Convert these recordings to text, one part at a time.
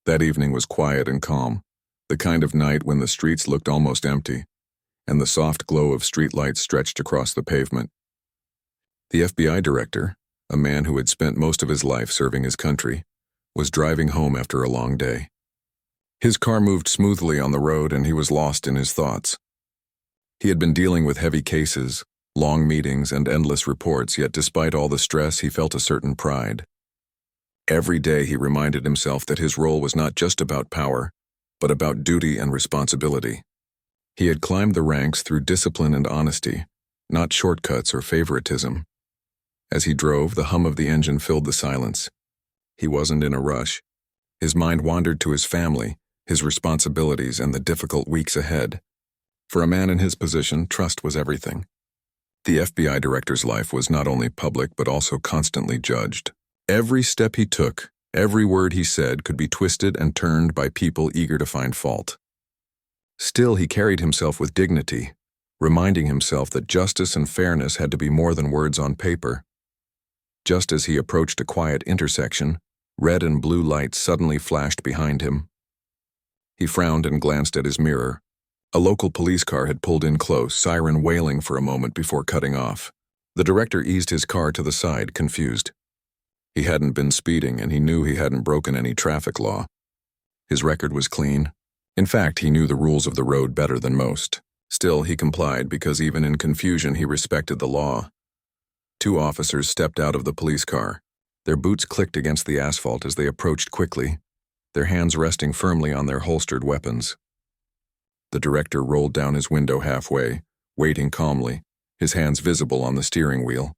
That evening was quiet and calm, the kind of night when the streets looked almost empty, and the soft glow of streetlights stretched across the pavement. The FBI director, a man who had spent most of his life serving his country, was driving home after a long day. His car moved smoothly on the road and he was lost in his thoughts. He had been dealing with heavy cases, long meetings, and endless reports, yet despite all the stress, he felt a certain pride. Every day he reminded himself that his role was not just about power, but about duty and responsibility. He had climbed the ranks through discipline and honesty, not shortcuts or favoritism. As he drove, the hum of the engine filled the silence. He wasn't in a rush. His mind wandered to his family, his responsibilities, and the difficult weeks ahead. For a man in his position, trust was everything. The FBI director's life was not only public but also constantly judged. Every step he took, every word he said could be twisted and turned by people eager to find fault. Still, he carried himself with dignity, reminding himself that justice and fairness had to be more than words on paper. Just as he approached a quiet intersection, red and blue lights suddenly flashed behind him. He frowned and glanced at his mirror. A local police car had pulled in close, siren wailing for a moment before cutting off. The director eased his car to the side, confused. He hadn't been speeding, and he knew he hadn't broken any traffic law. His record was clean. In fact, he knew the rules of the road better than most. Still, he complied because even in confusion he respected the law. Two officers stepped out of the police car. Their boots clicked against the asphalt as they approached quickly, their hands resting firmly on their holstered weapons. The director rolled down his window halfway, waiting calmly, his hands visible on the steering wheel.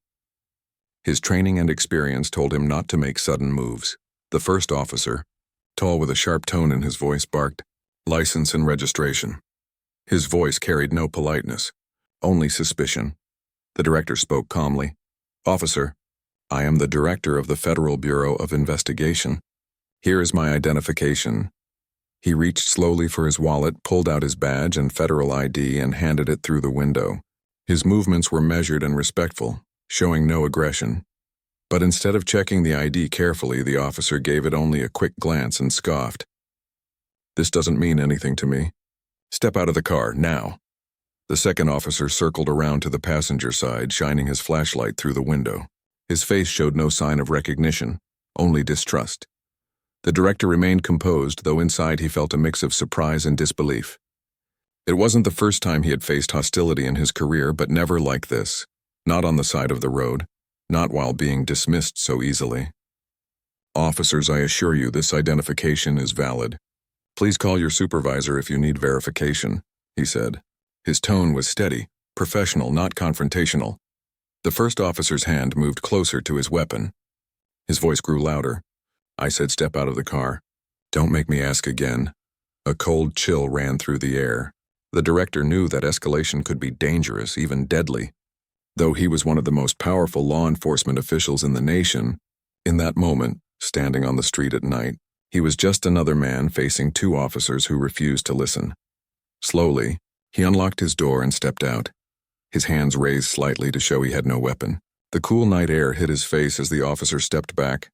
His training and experience told him not to make sudden moves. The first officer, tall with a sharp tone in his voice, barked, "License and registration." His voice carried no politeness, only suspicion. The director spoke calmly. "Officer, I am the director of the Federal Bureau of Investigation. Here is my identification." He reached slowly for his wallet, pulled out his badge and federal ID, and handed it through the window. His movements were measured and respectful, showing no aggression. But instead of checking the ID carefully, the officer gave it only a quick glance and scoffed. "This doesn't mean anything to me. Step out of the car, now." The second officer circled around to the passenger side, shining his flashlight through the window. His face showed no sign of recognition, only distrust. The director remained composed, though inside he felt a mix of surprise and disbelief. It wasn't the first time he had faced hostility in his career, but never like this. Not on the side of the road, not while being dismissed so easily. "Officers, I assure you this identification is valid. Please call your supervisor if you need verification," he said. His tone was steady, professional, not confrontational. The first officer's hand moved closer to his weapon. His voice grew louder. "I said step out of the car. Don't make me ask again." A cold chill ran through the air. The director knew that escalation could be dangerous, even deadly. Though he was one of the most powerful law enforcement officials in the nation, in that moment, standing on the street at night, he was just another man facing two officers who refused to listen. Slowly, he unlocked his door and stepped out. His hands raised slightly to show he had no weapon. The cool night air hit his face as the officer stepped back,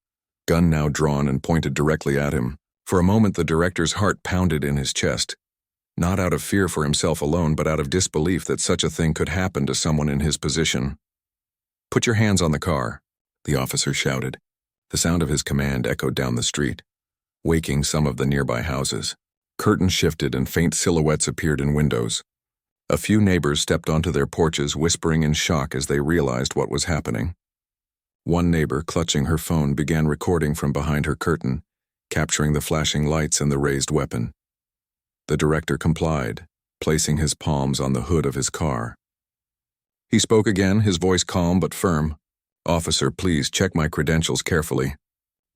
gun now drawn and pointed directly at him. For a moment, the director's heart pounded in his chest, not out of fear for himself alone, but out of disbelief that such a thing could happen to someone in his position. "Put your hands on the car," the officer shouted. The sound of his command echoed down the street, waking some of the nearby houses. Curtains shifted and faint silhouettes appeared in windows. A few neighbors stepped onto their porches, whispering in shock as they realized what was happening. One neighbor, clutching her phone, began recording from behind her curtain, capturing the flashing lights and the raised weapon. The director complied, placing his palms on the hood of his car. He spoke again, his voice calm but firm. "Officer, please check my credentials carefully.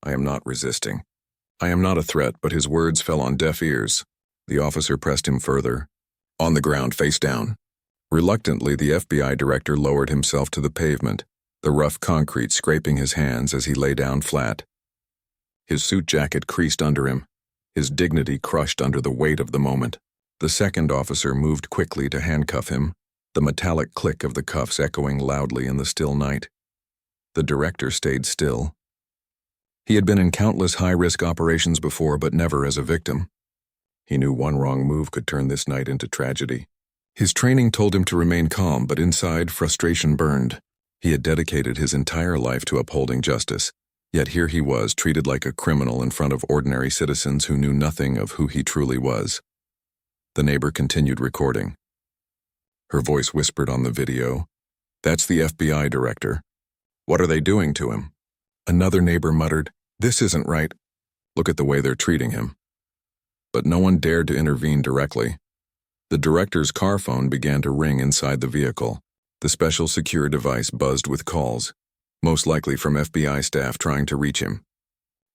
I am not resisting. I am not a threat," but his words fell on deaf ears. The officer pressed him further. "On the ground, face down." Reluctantly, the FBI director lowered himself to the pavement, the rough concrete scraping his hands as he lay down flat. His suit jacket creased under him, his dignity crushed under the weight of the moment. The second officer moved quickly to handcuff him, the metallic click of the cuffs echoing loudly in the still night. The director stayed still. He had been in countless high-risk operations before, but never as a victim. He knew one wrong move could turn this night into tragedy. His training told him to remain calm, but inside, frustration burned. He had dedicated his entire life to upholding justice, yet here he was, treated like a criminal in front of ordinary citizens who knew nothing of who he truly was. The neighbor continued recording. Her voice whispered on the video, "That's the FBI director. What are they doing to him?" Another neighbor muttered, "This isn't right. Look at the way they're treating him." But no one dared to intervene directly. The director's car phone began to ring inside the vehicle. The special secure device buzzed with calls, most likely from FBI staff trying to reach him.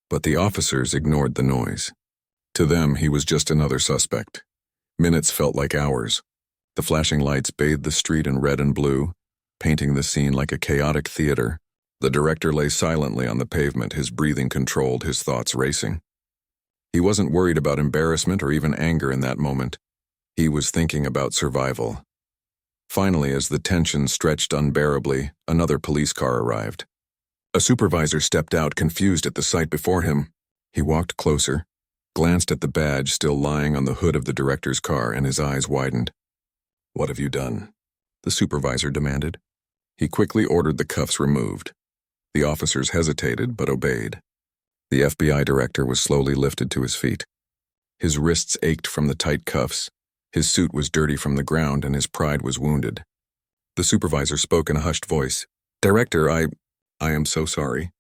But the officers ignored the noise. To them, he was just another suspect. Minutes felt like hours. The flashing lights bathed the street in red and blue, painting the scene like a chaotic theater. The director lay silently on the pavement, his breathing controlled, his thoughts racing. He wasn't worried about embarrassment or even anger in that moment. He was thinking about survival. Finally, as the tension stretched unbearably, another police car arrived. A supervisor stepped out, confused at the sight before him. He walked closer, glanced at the badge still lying on the hood of the director's car, and his eyes widened. "What have you done?" the supervisor demanded. He quickly ordered the cuffs removed. The officers hesitated but obeyed. The FBI director was slowly lifted to his feet. His wrists ached from the tight cuffs. His suit was dirty from the ground, and his pride was wounded. The supervisor spoke in a hushed voice. "Director, I am so sorry.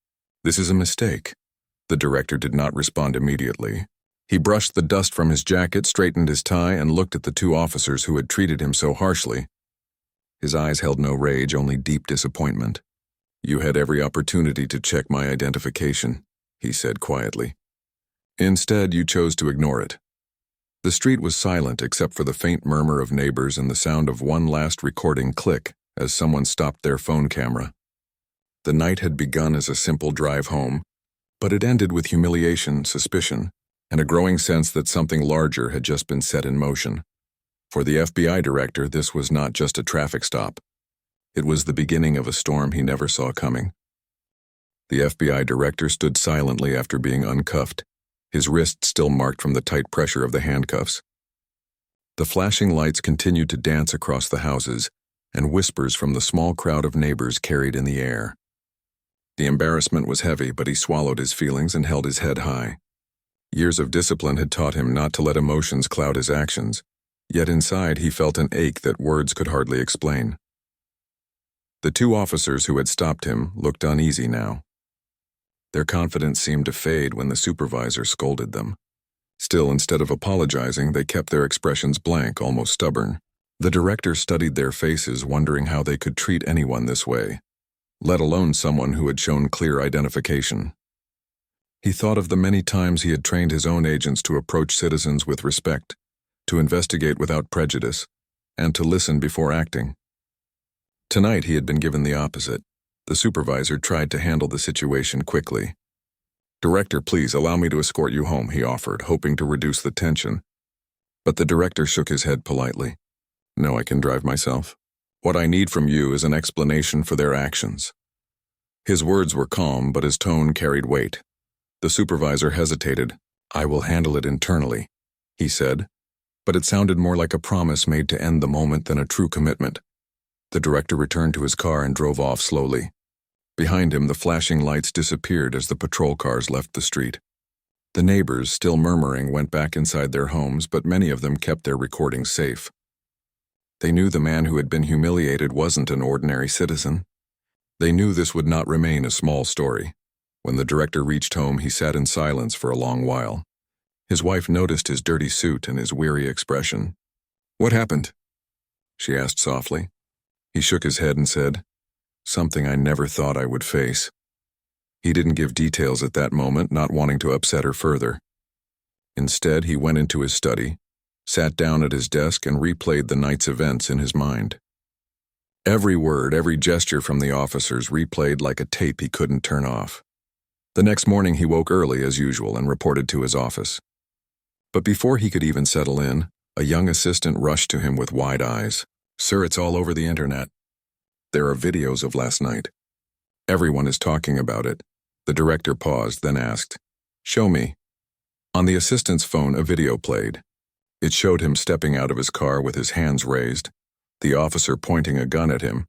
This is a mistake." The director did not respond immediately. He brushed the dust from his jacket, straightened his tie, and looked at the two officers who had treated him so harshly. His eyes held no rage, only deep disappointment. "You had every opportunity to check my identification," he said quietly. "Instead, you chose to ignore it." The street was silent except for the faint murmur of neighbors and the sound of one last recording click as someone stopped their phone camera. The night had begun as a simple drive home, but it ended with humiliation, suspicion, and a growing sense that something larger had just been set in motion. For the FBI director, this was not just a traffic stop. It was the beginning of a storm he never saw coming. The FBI director stood silently after being uncuffed, his wrists still marked from the tight pressure of the handcuffs. The flashing lights continued to dance across the houses, and whispers from the small crowd of neighbors carried in the air. The embarrassment was heavy, but he swallowed his feelings and held his head high. Years of discipline had taught him not to let emotions cloud his actions, yet inside he felt an ache that words could hardly explain. The two officers who had stopped him looked uneasy now. Their confidence seemed to fade when the supervisor scolded them. Still, instead of apologizing, they kept their expressions blank, almost stubborn. The director studied their faces, wondering how they could treat anyone this way, let alone someone who had shown clear identification. He thought of the many times he had trained his own agents to approach citizens with respect, to investigate without prejudice, and to listen before acting. Tonight he had been given the opposite. The supervisor tried to handle the situation quickly. "Director, please allow me to escort you home," he offered, hoping to reduce the tension. But the director shook his head politely. "No, I can drive myself. What I need from you is an explanation for their actions." His words were calm, but his tone carried weight. The supervisor hesitated. "I will handle it internally," he said, but it sounded more like a promise made to end the moment than a true commitment. The director returned to his car and drove off slowly. Behind him, the flashing lights disappeared as the patrol cars left the street. The neighbors, still murmuring, went back inside their homes, but many of them kept their recordings safe. They knew the man who had been humiliated wasn't an ordinary citizen. They knew this would not remain a small story. When the director reached home, he sat in silence for a long while. His wife noticed his dirty suit and his weary expression. "What happened?" she asked softly. He shook his head and said, "Something I never thought I would face." He didn't give details at that moment, not wanting to upset her further. Instead, he went into his study, sat down at his desk, and replayed the night's events in his mind. Every word, every gesture from the officers replayed like a tape he couldn't turn off. The next morning he woke early as usual and reported to his office. But before he could even settle in, a young assistant rushed to him with wide eyes. "Sir, it's all over the internet. There are videos of last night. Everyone is talking about it. The director paused, then asked, "Show me." On the assistant's phone, a video played. It showed him stepping out of his car with his hands raised, the officer pointing a gun at him,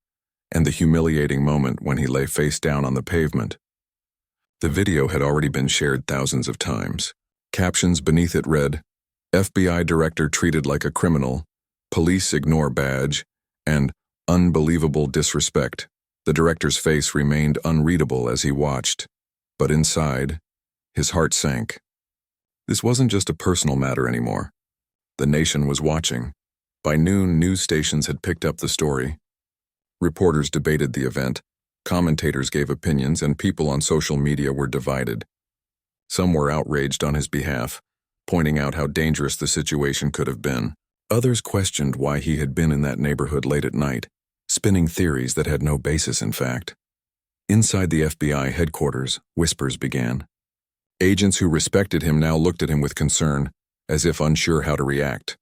and the humiliating moment when he lay face down on the pavement. The video had already been shared thousands of times. Captions beneath it read, "FBI director treated like a criminal, police ignore badge, and unbelievable disrespect." The director's face remained unreadable as he watched, but inside, his heart sank. This wasn't just a personal matter anymore. The nation was watching. By noon, news stations had picked up the story. Reporters debated the event, commentators gave opinions, and people on social media were divided. Some were outraged on his behalf, pointing out how dangerous the situation could have been. Others questioned why he had been in that neighborhood late at night, spinning theories that had no basis in fact. Inside the FBI headquarters, whispers began. Agents who respected him now looked at him with concern, as if unsure how to react.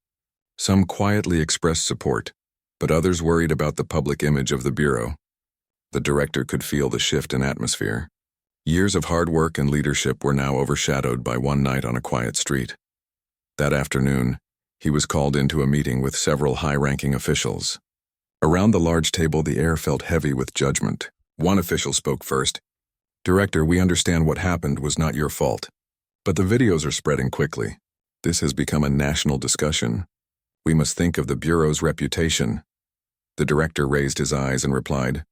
Some quietly expressed support, but others worried about the public image of the Bureau. The director could feel the shift in atmosphere. Years of hard work and leadership were now overshadowed by one night on a quiet street. That afternoon, he was called into a meeting with several high-ranking officials. Around the large table, the air felt heavy with judgment. One official spoke first. "Director, we understand what happened was not your fault, but the videos are spreading quickly. This has become a national discussion. We must think of the Bureau's reputation." The director raised his eyes and replied,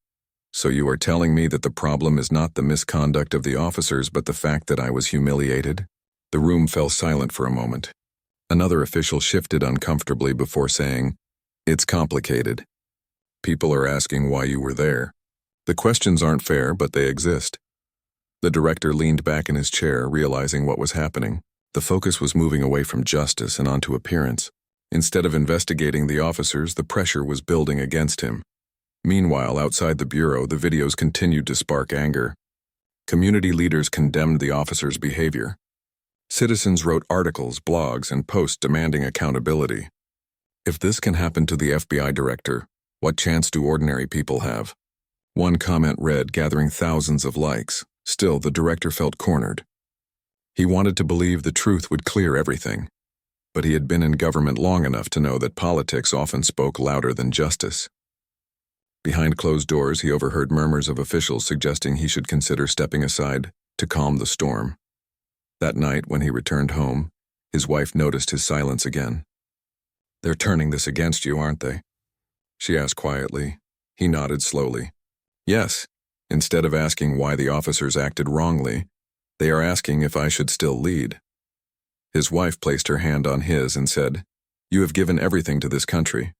"So you are telling me that the problem is not the misconduct of the officers, but the fact that I was humiliated?" The room fell silent for a moment. Another official shifted uncomfortably before saying, "It's complicated. People are asking why you were there. The questions aren't fair, but they exist." The director leaned back in his chair, realizing what was happening. The focus was moving away from justice and onto appearance. Instead of investigating the officers, the pressure was building against him. Meanwhile, outside the Bureau, the videos continued to spark anger. Community leaders condemned the officers' behavior. Citizens wrote articles, blogs, and posts demanding accountability. If this can happen to the FBI director, what chance do ordinary people have? One comment read, gathering thousands of likes. Still, the director felt cornered. He wanted to believe the truth would clear everything, but he had been in government long enough to know that politics often spoke louder than justice. Behind closed doors, he overheard murmurs of officials suggesting he should consider stepping aside to calm the storm. That night, when he returned home, his wife noticed his silence again. "They're turning this against you, aren't they?" she asked quietly. He nodded slowly. "Yes. Instead of asking why the officers acted wrongly, they are asking if I should still lead." His wife placed her hand on his and said, "You have given everything to this country.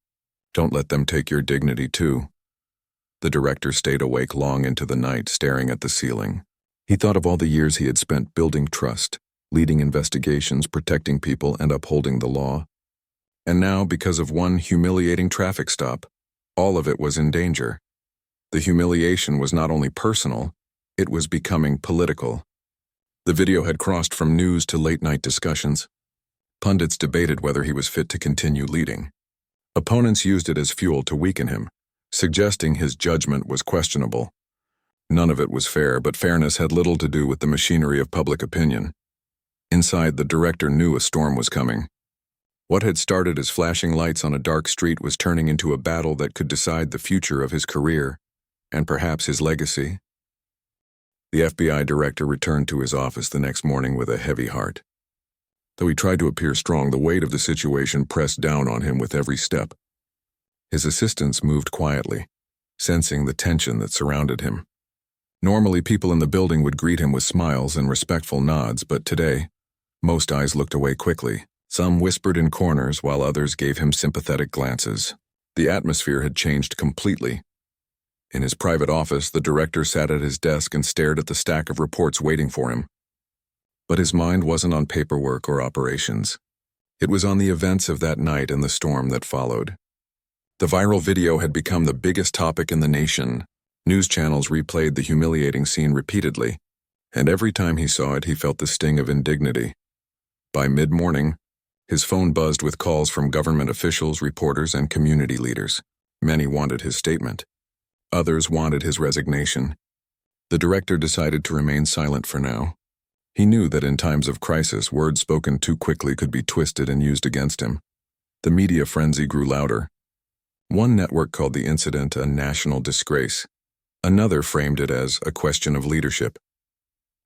Don't let them take your dignity too." The director stayed awake long into the night, staring at the ceiling. He thought of all the years he had spent building trust, leading investigations, protecting people, and upholding the law. And now, because of one humiliating traffic stop, all of it was in danger. The humiliation was not only personal, it was becoming political. The video had crossed from news to late-night discussions. Pundits debated whether he was fit to continue leading. Opponents used it as fuel to weaken him, suggesting his judgment was questionable. None of it was fair, but fairness had little to do with the machinery of public opinion. Inside, the director knew a storm was coming. What had started as flashing lights on a dark street was turning into a battle that could decide the future of his career, and perhaps his legacy. The FBI director returned to his office the next morning with a heavy heart. Though he tried to appear strong, the weight of the situation pressed down on him with every step. His assistants moved quietly, sensing the tension that surrounded him. Normally, people in the building would greet him with smiles and respectful nods, but today, most eyes looked away quickly. Some whispered in corners, while others gave him sympathetic glances. The atmosphere had changed completely. In his private office, the director sat at his desk and stared at the stack of reports waiting for him. But his mind wasn't on paperwork or operations. It was on the events of that night and the storm that followed. The viral video had become the biggest topic in the nation. News channels replayed the humiliating scene repeatedly, and every time he saw it, he felt the sting of indignity. By mid-morning, his phone buzzed with calls from government officials, reporters, and community leaders. Many wanted his statement. Others wanted his resignation. The director decided to remain silent for now. He knew that in times of crisis, words spoken too quickly could be twisted and used against him. The media frenzy grew louder. One network called the incident a national disgrace. Another framed it as a question of leadership.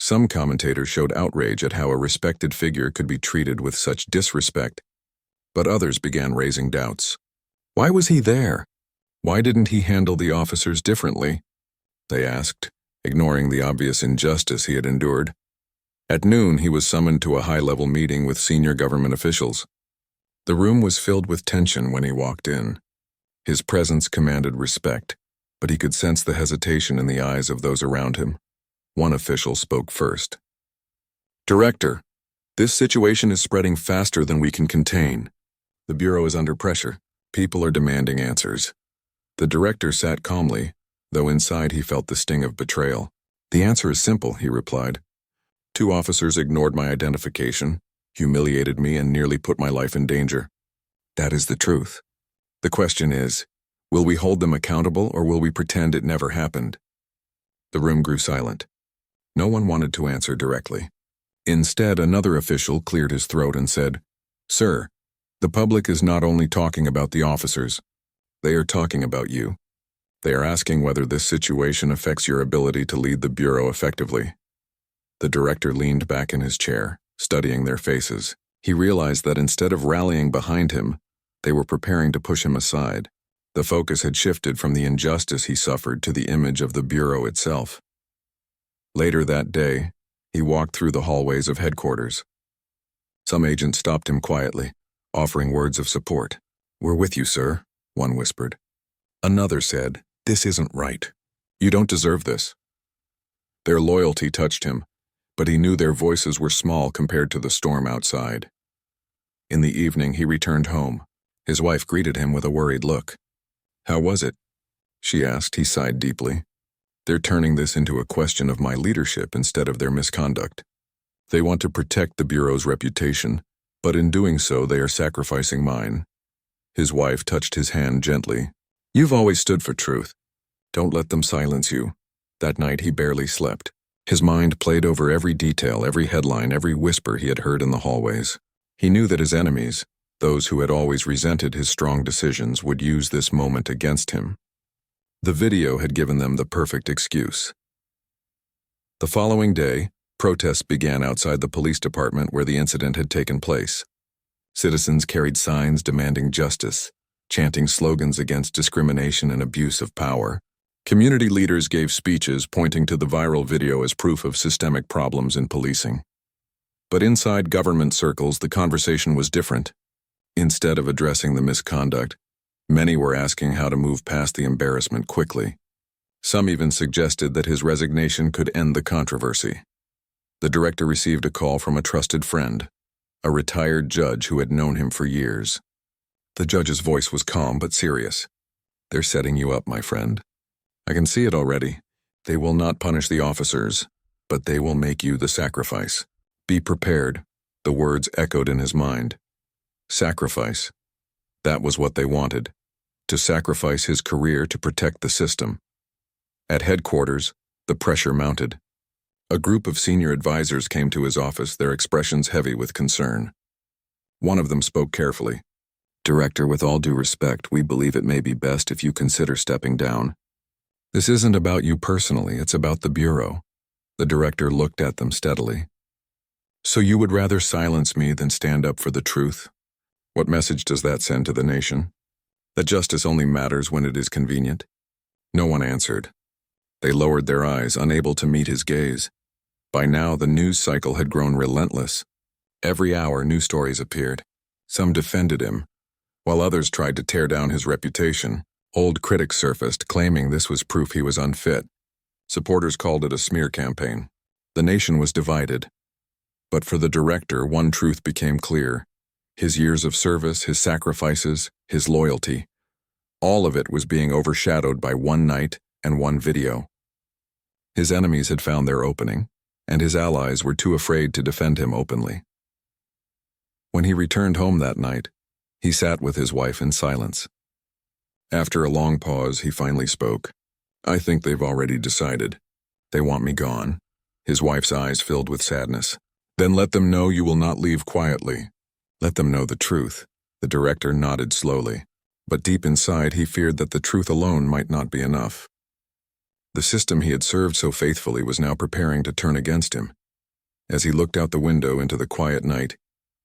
Some commentators showed outrage at how a respected figure could be treated with such disrespect, but others began raising doubts. Why was he there? Why didn't he handle the officers differently? They asked, ignoring the obvious injustice he had endured. At noon, he was summoned to a high-level meeting with senior government officials. The room was filled with tension when he walked in. His presence commanded respect, but he could sense the hesitation in the eyes of those around him. One official spoke first. "Director, this situation is spreading faster than we can contain. The Bureau is under pressure. People are demanding answers." The director sat calmly, though inside he felt the sting of betrayal. "The answer is simple," he replied. "Two officers ignored my identification, humiliated me, and nearly put my life in danger. That is the truth. The question is, will we hold them accountable or will we pretend it never happened?" The room grew silent. No one wanted to answer directly. Instead, another official cleared his throat and said, "Sir, the public is not only talking about the officers. They are talking about you. They are asking whether this situation affects your ability to lead the Bureau effectively." The director leaned back in his chair, studying their faces. He realized that instead of rallying behind him, they were preparing to push him aside. The focus had shifted from the injustice he suffered to the image of the Bureau itself. Later that day, he walked through the hallways of headquarters. Some agents stopped him quietly, offering words of support. "We're with you, sir," one whispered. Another said, "This isn't right. You don't deserve this." Their loyalty touched him, but he knew their voices were small compared to the storm outside. In the evening, he returned home. His wife greeted him with a worried look. "How was it?" she asked. He sighed deeply. "They're turning this into a question of my leadership instead of their misconduct. They want to protect the Bureau's reputation, but in doing so, they are sacrificing mine." His wife touched his hand gently. "You've always stood for truth. Don't let them silence you." That night, he barely slept. His mind played over every detail, every headline, every whisper he had heard in the hallways. He knew that his enemies, those who had always resented his strong decisions, would use this moment against him. The video had given them the perfect excuse. The following day, protests began outside the police department where the incident had taken place. Citizens carried signs demanding justice, chanting slogans against discrimination and abuse of power. Community leaders gave speeches pointing to the viral video as proof of systemic problems in policing. But inside government circles, the conversation was different. Instead of addressing the misconduct, many were asking how to move past the embarrassment quickly. Some even suggested that his resignation could end the controversy. The director received a call from a trusted friend, a retired judge who had known him for years. The judge's voice was calm but serious. "They're setting you up, my friend. I can see it already. They will not punish the officers, but they will make you the sacrifice. Be prepared." The words echoed in his mind. Sacrifice. That was what they wanted. To sacrifice his career to protect the system. At headquarters, the pressure mounted. A group of senior advisors came to his office, their expressions heavy with concern. One of them spoke carefully. "Director, with all due respect, we believe it may be best if you consider stepping down. This isn't about you personally, it's about the Bureau." The director looked at them steadily. "So you would rather silence me than stand up for the truth? What message does that send to the nation? That justice only matters when it is convenient?" No one answered. They lowered their eyes, unable to meet his gaze. By now, the news cycle had grown relentless. Every hour, new stories appeared. Some defended him, while others tried to tear down his reputation. Old critics surfaced, claiming this was proof he was unfit. Supporters called it a smear campaign. The nation was divided. But for the director, one truth became clear. His years of service, his sacrifices, his loyalty, all of it was being overshadowed by one night and one video. His enemies had found their opening, and his allies were too afraid to defend him openly. When he returned home that night, he sat with his wife in silence. After a long pause, he finally spoke. "I think they've already decided. They want me gone. His wife's eyes filled with sadness. Then let them know you will not leave quietly. Let them know the truth. The director nodded slowly, but deep inside he feared that the truth alone might not be enough. The system he had served so faithfully was now preparing to turn against him. As he looked out the window into the quiet night,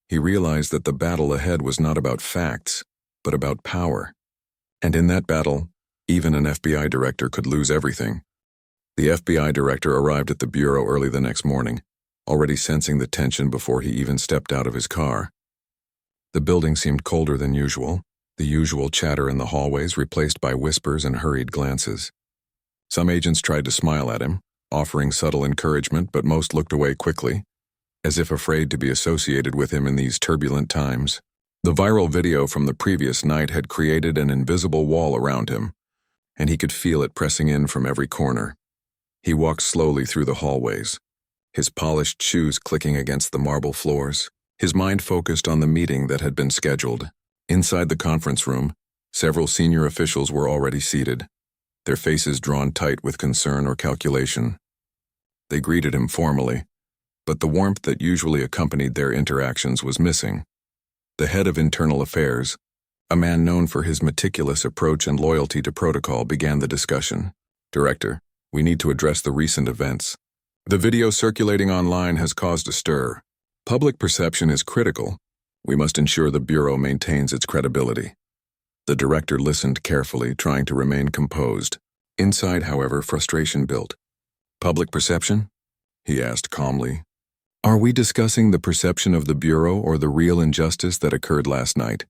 he realized that the battle ahead was not about facts, but about power. And in that battle, even an FBI director could lose everything. The FBI director arrived at the bureau early the next morning, already sensing the tension before he even stepped out of his car. The building seemed colder than usual, the usual chatter in the hallways replaced by whispers and hurried glances. Some agents tried to smile at him, offering subtle encouragement, but most looked away quickly, as if afraid to be associated with him in these turbulent times. The viral video from the previous night had created an invisible wall around him, and he could feel it pressing in from every corner. He walked slowly through the hallways, his polished shoes clicking against the marble floors, his mind focused on the meeting that had been scheduled. Inside the conference room, several senior officials were already seated, their faces drawn tight with concern or calculation. They greeted him formally, but the warmth that usually accompanied their interactions was missing. The head of internal affairs, a man known for his meticulous approach and loyalty to protocol, began the discussion. "Director, we need to address the recent events. The video circulating online has caused a stir. Public perception is critical. We must ensure the Bureau maintains its credibility." The director listened carefully, trying to remain composed. Inside, however, frustration built. "Public perception?" he asked calmly. "Are we discussing the perception of the Bureau or the real injustice that occurred last night?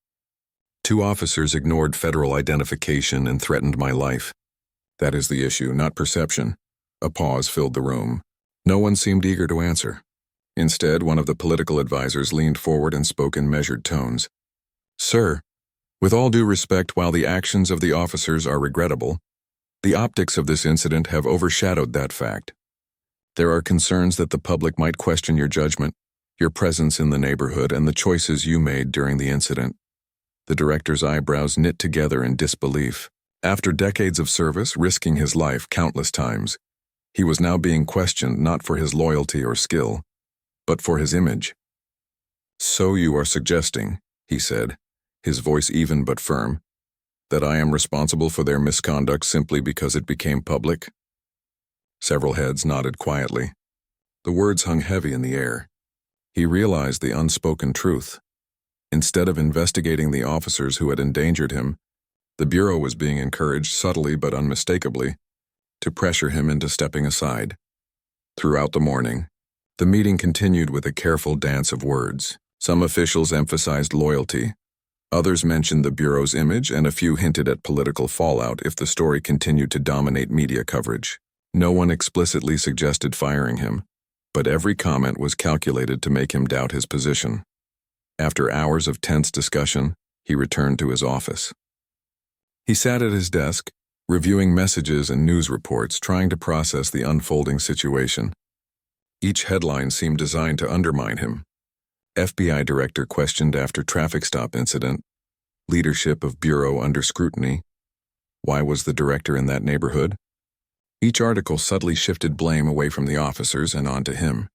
Two officers ignored federal identification and threatened my life. That is the issue, not perception." A pause filled the room. No one seemed eager to answer. Instead, one of the political advisors leaned forward and spoke in measured tones. "Sir, with all due respect, while the actions of the officers are regrettable, the optics of this incident have overshadowed that fact. There are concerns that the public might question your judgment, your presence in the neighborhood, and the choices you made during the incident." The director's eyebrows knit together in disbelief. After decades of service, risking his life countless times, he was now being questioned not for his loyalty or skill, but for his image. "So you are suggesting," he said, his voice even but firm, "that I am responsible for their misconduct simply because it became public?" Several heads nodded quietly. The words hung heavy in the air. He realized the unspoken truth. Instead of investigating the officers who had endangered him, the Bureau was being encouraged subtly but unmistakably to pressure him into stepping aside. Throughout the morning, the meeting continued with a careful dance of words. Some officials emphasized loyalty, others mentioned the Bureau's image, and a few hinted at political fallout if the story continued to dominate media coverage. No one explicitly suggested firing him, but every comment was calculated to make him doubt his position. After hours of tense discussion, he returned to his office. He sat at his desk, reviewing messages and news reports, trying to process the unfolding situation. Each headline seemed designed to undermine him. FBI director questioned after traffic stop incident. Leadership of Bureau under scrutiny. Why was the director in that neighborhood? Each article subtly shifted blame away from the officers and onto him.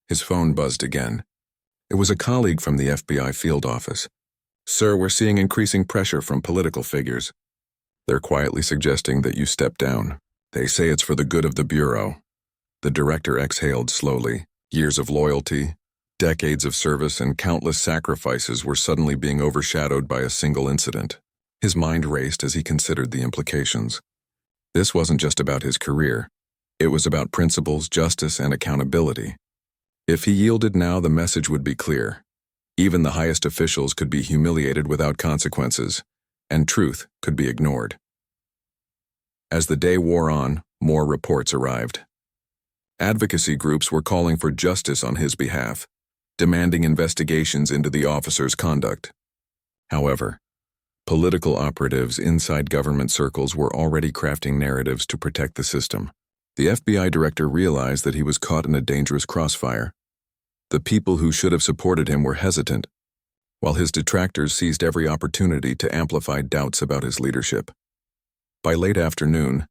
His phone buzzed again. It was a colleague from the FBI field office. "Sir, we're seeing increasing pressure from political figures. They're quietly suggesting that you step down. They say it's for the good of the Bureau." The director exhaled slowly. Years of loyalty, decades of service, and countless sacrifices were suddenly being overshadowed by a single incident. His mind raced as he considered the implications. This wasn't just about his career. It was about principles, justice, and accountability. If he yielded now, the message would be clear. Even the highest officials could be humiliated without consequences, and truth could be ignored. As the day wore on, more reports arrived. Advocacy groups were calling for justice on his behalf, demanding investigations into the officer's conduct. However, political operatives inside government circles were already crafting narratives to protect the system. The FBI director realized that he was caught in a dangerous crossfire. The people who should have supported him were hesitant, while his detractors seized every opportunity to amplify doubts about his leadership. By late afternoon,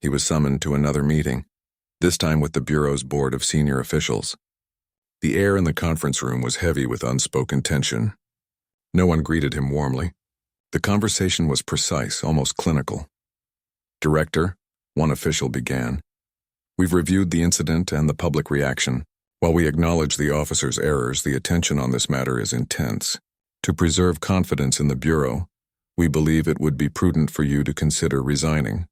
he was summoned to another meeting. this time with the Bureau's board of senior officials. The air in the conference room was heavy with unspoken tension. No one greeted him warmly. The conversation was precise, almost clinical. "Director," one official began, "we've reviewed the incident and the public reaction. While we acknowledge the officer's errors, the attention on this matter is intense. To preserve confidence in the Bureau, we believe it would be prudent for you to consider resigning.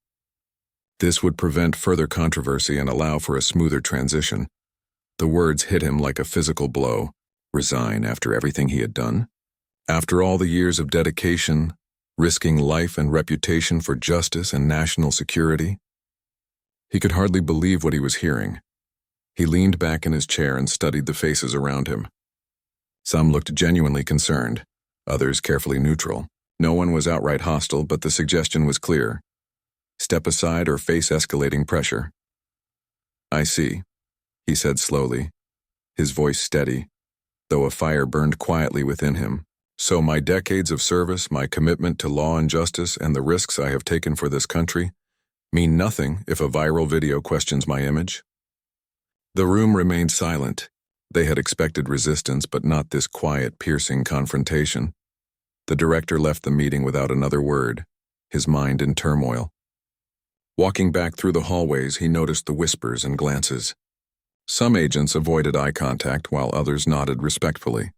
This would prevent further controversy and allow for a smoother transition." The words hit him like a physical blow. Resign after everything he had done? After all the years of dedication, risking life and reputation for justice and national security? He could hardly believe what he was hearing. He leaned back in his chair and studied the faces around him. Some looked genuinely concerned, others carefully neutral. No one was outright hostile, but the suggestion was clear. Step aside or face escalating pressure. "I see," he said slowly, his voice steady, though a fire burned quietly within him. "So my decades of service, my commitment to law and justice, and the risks I have taken for this country mean nothing if a viral video questions my image?" The room remained silent. They had expected resistance, but not this quiet, piercing confrontation. The director left the meeting without another word, his mind in turmoil. Walking back through the hallways, he noticed the whispers and glances. Some agents avoided eye contact, while others nodded respectfully.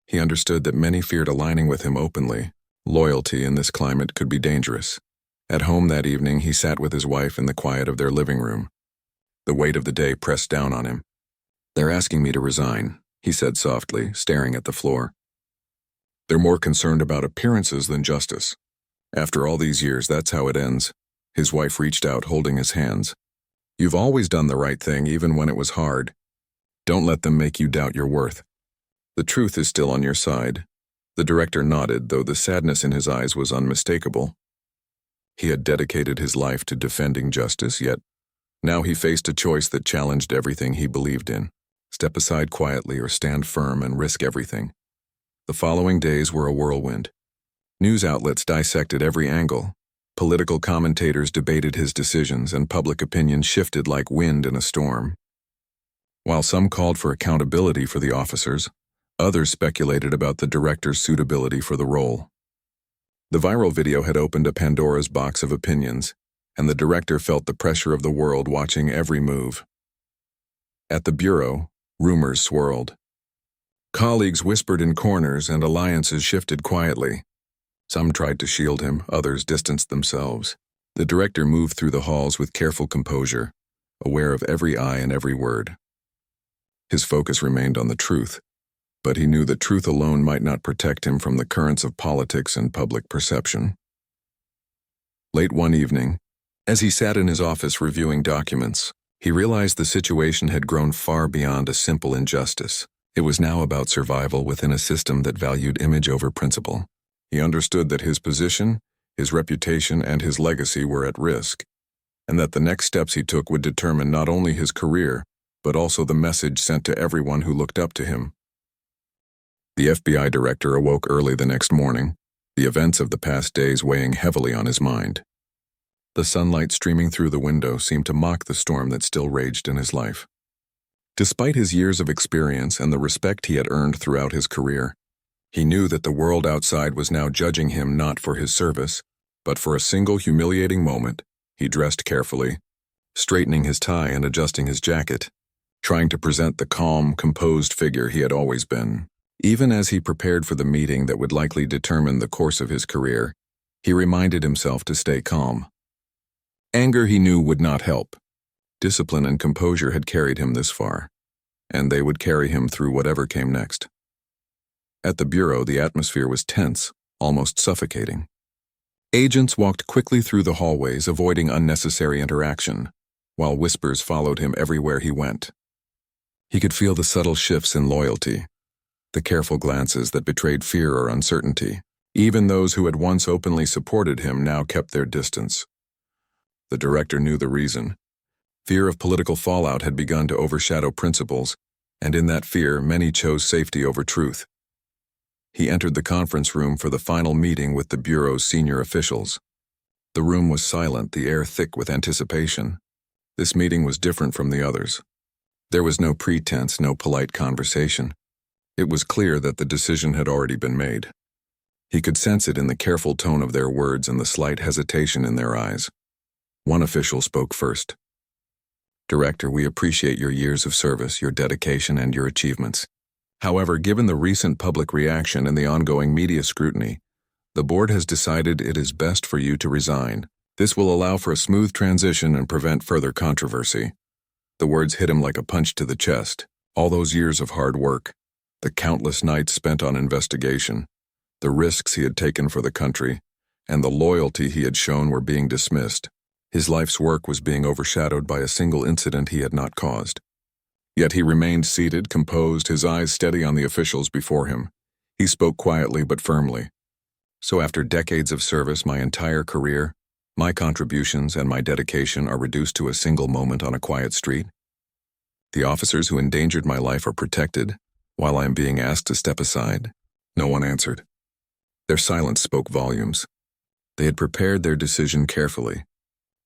He understood that many feared aligning with him openly. Loyalty in this climate could be dangerous. At home that evening, he sat with his wife in the quiet of their living room. The weight of the day pressed down on him. "They're asking me to resign," he said softly, staring at the floor. "They're more concerned about appearances than justice. After all these years, that's how it ends." His wife reached out, holding his hands. "You've always done the right thing, even when it was hard. Don't let them make you doubt your worth. The truth is still on your side." The director nodded, though the sadness in his eyes was unmistakable. He had dedicated his life to defending justice, yet now he faced a choice that challenged everything he believed in. Step aside quietly or stand firm and risk everything. The following days were a whirlwind. News outlets dissected every angle. Political commentators debated his decisions, and public opinion shifted like wind in a storm. While some called for accountability for the officers, others speculated about the director's suitability for the role. The viral video had opened a Pandora's box of opinions, and the director felt the pressure of the world watching every move. At the Bureau, rumors swirled. Colleagues whispered in corners, and alliances shifted quietly. Some tried to shield him, others distanced themselves. The director moved through the halls with careful composure, aware of every eye and every word. His focus remained on the truth, but he knew that truth alone might not protect him from the currents of politics and public perception. Late one evening, as he sat in his office reviewing documents, he realized the situation had grown far beyond a simple injustice. It was now about survival within a system that valued image over principle. He understood that his position, his reputation, and his legacy were at risk, and that the next steps he took would determine not only his career, but also the message sent to everyone who looked up to him. The FBI director awoke early the next morning, the events of the past days weighing heavily on his mind. The sunlight streaming through the window seemed to mock the storm that still raged in his life. Despite his years of experience and the respect he had earned throughout his career, he knew that the world outside was now judging him not for his service, but for a single humiliating moment. He dressed carefully, straightening his tie and adjusting his jacket, trying to present the calm, composed figure he had always been. Even as he prepared for the meeting that would likely determine the course of his career, he reminded himself to stay calm. Anger, he knew, would not help. Discipline and composure had carried him this far, and they would carry him through whatever came next. At the Bureau, the atmosphere was tense, almost suffocating. Agents walked quickly through the hallways, avoiding unnecessary interaction, while whispers followed him everywhere he went. He could feel the subtle shifts in loyalty, the careful glances that betrayed fear or uncertainty. Even those who had once openly supported him now kept their distance. The director knew the reason. Fear of political fallout had begun to overshadow principles, and in that fear, many chose safety over truth. He entered the conference room for the final meeting with the Bureau's senior officials. The room was silent, the air thick with anticipation. This meeting was different from the others. There was no pretense, no polite conversation. It was clear that the decision had already been made. He could sense it in the careful tone of their words and the slight hesitation in their eyes. One official spoke first. "Director, we appreciate your years of service, your dedication, and your achievements. However, given the recent public reaction and the ongoing media scrutiny, the board has decided it is best for you to resign. This will allow for a smooth transition and prevent further controversy." The words hit him like a punch to the chest. All those years of hard work, the countless nights spent on investigation, the risks he had taken for the country, and the loyalty he had shown were being dismissed. His life's work was being overshadowed by a single incident he had not caused. Yet he remained seated, composed, his eyes steady on the officials before him. He spoke quietly but firmly. "So after decades of service, my entire career, my contributions and my dedication are reduced to a single moment on a quiet street? The officers who endangered my life are protected, while I am being asked to step aside?" No one answered. Their silence spoke volumes. They had prepared their decision carefully.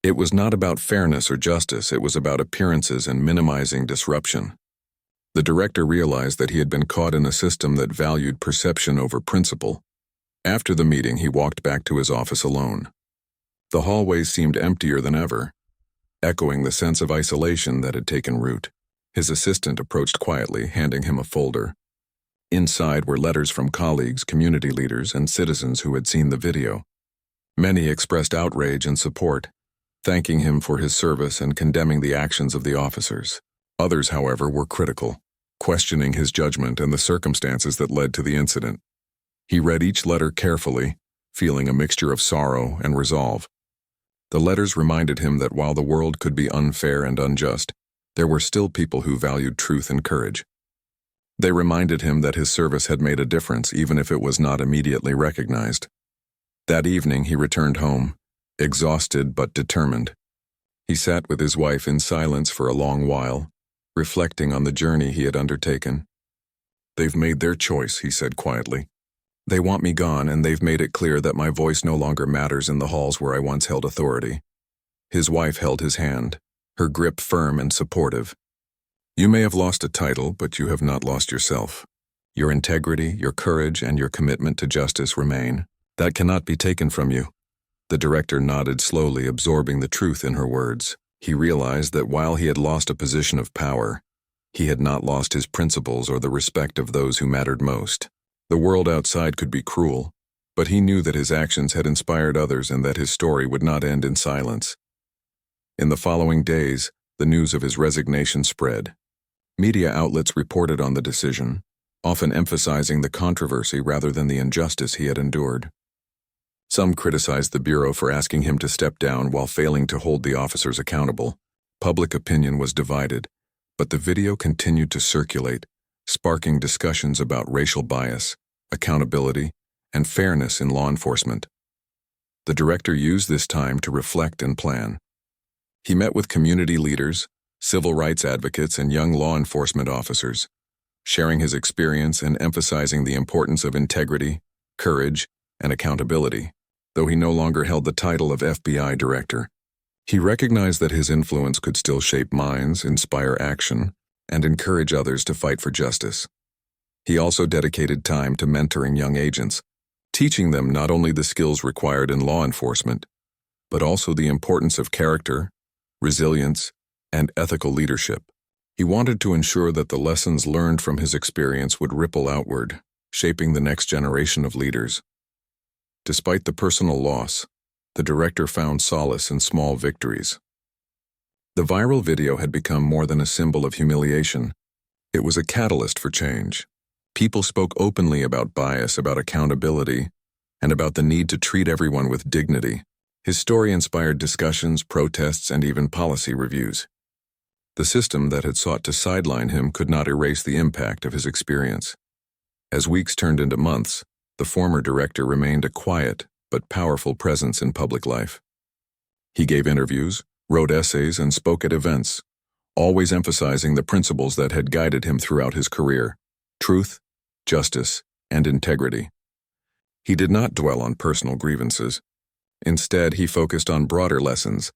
It was not about fairness or justice, it was about appearances and minimizing disruption. The director realized that he had been caught in a system that valued perception over principle. After the meeting, he walked back to his office alone. The hallways seemed emptier than ever, echoing the sense of isolation that had taken root. His assistant approached quietly, handing him a folder. Inside were letters from colleagues, community leaders, and citizens who had seen the video. Many expressed outrage and support, thanking him for his service and condemning the actions of the officers. Others, however, were critical, questioning his judgment and the circumstances that led to the incident. He read each letter carefully, feeling a mixture of sorrow and resolve. The letters reminded him that while the world could be unfair and unjust, there were still people who valued truth and courage. They reminded him that his service had made a difference, even if it was not immediately recognized. That evening, he returned home, exhausted but determined. He sat with his wife in silence for a long while, reflecting on the journey he had undertaken. "They've made their choice," he said quietly. "They want me gone, and they've made it clear that my voice no longer matters in the halls where I once held authority." His wife held his hand, her grip firm and supportive. "You may have lost a title, but you have not lost yourself. Your integrity, your courage, and your commitment to justice remain. That cannot be taken from you." The director nodded slowly, absorbing the truth in her words. He realized that while he had lost a position of power, he had not lost his principles or the respect of those who mattered most. The world outside could be cruel, but he knew that his actions had inspired others and that his story would not end in silence. In the following days, the news of his resignation spread. Media outlets reported on the decision, often emphasizing the controversy rather than the injustice he had endured. Some criticized the Bureau for asking him to step down while failing to hold the officers accountable. Public opinion was divided, but the video continued to circulate, sparking discussions about racial bias, accountability, and fairness in law enforcement. The director used this time to reflect and plan. He met with community leaders, civil rights advocates, and young law enforcement officers, sharing his experience and emphasizing the importance of integrity, courage, and accountability. Though he no longer held the title of FBI director, he recognized that his influence could still shape minds, inspire action, and encourage others to fight for justice. He also dedicated time to mentoring young agents, teaching them not only the skills required in law enforcement, but also the importance of character, resilience, and ethical leadership. He wanted to ensure that the lessons learned from his experience would ripple outward, shaping the next generation of leaders. Despite the personal loss, the director found solace in small victories. The viral video had become more than a symbol of humiliation. It was a catalyst for change. People spoke openly about bias, about accountability, and about the need to treat everyone with dignity. His story inspired discussions, protests, and even policy reviews. The system that had sought to sideline him could not erase the impact of his experience. As weeks turned into months, the former director remained a quiet but powerful presence in public life. He gave interviews, wrote essays, and spoke at events, always emphasizing the principles that had guided him throughout his career: truth, justice, and integrity. He did not dwell on personal grievances. Instead, he focused on broader lessons: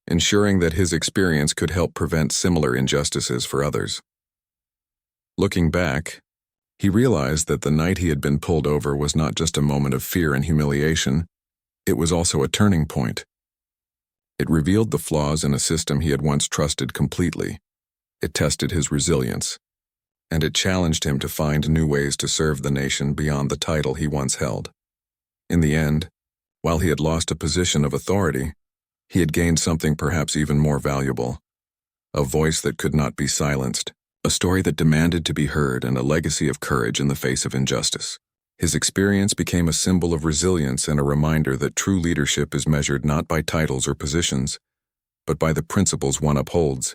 ensuring that his experience could help prevent similar injustices for others. Looking back, he realized that the night he had been pulled over was not just a moment of fear and humiliation, it was also a turning point. It revealed the flaws in a system he had once trusted completely. It tested his resilience, and it challenged him to find new ways to serve the nation beyond the title he once held. In the end, while he had lost a position of authority, he had gained something perhaps even more valuable, a voice that could not be silenced, a story that demanded to be heard, and a legacy of courage in the face of injustice. His experience became a symbol of resilience and a reminder that true leadership is measured not by titles or positions, but by the principles one upholds,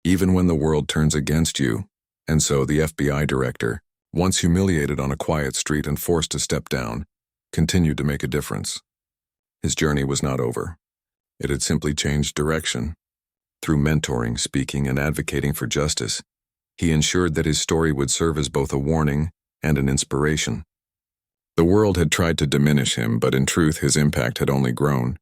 even when the world turns against you. And so the FBI director, once humiliated on a quiet street and forced to step down, continued to make a difference. His journey was not over. It had simply changed direction. Through mentoring, speaking, and advocating for justice, he ensured that his story would serve as both a warning and an inspiration. The world had tried to diminish him, but in truth his impact had only grown.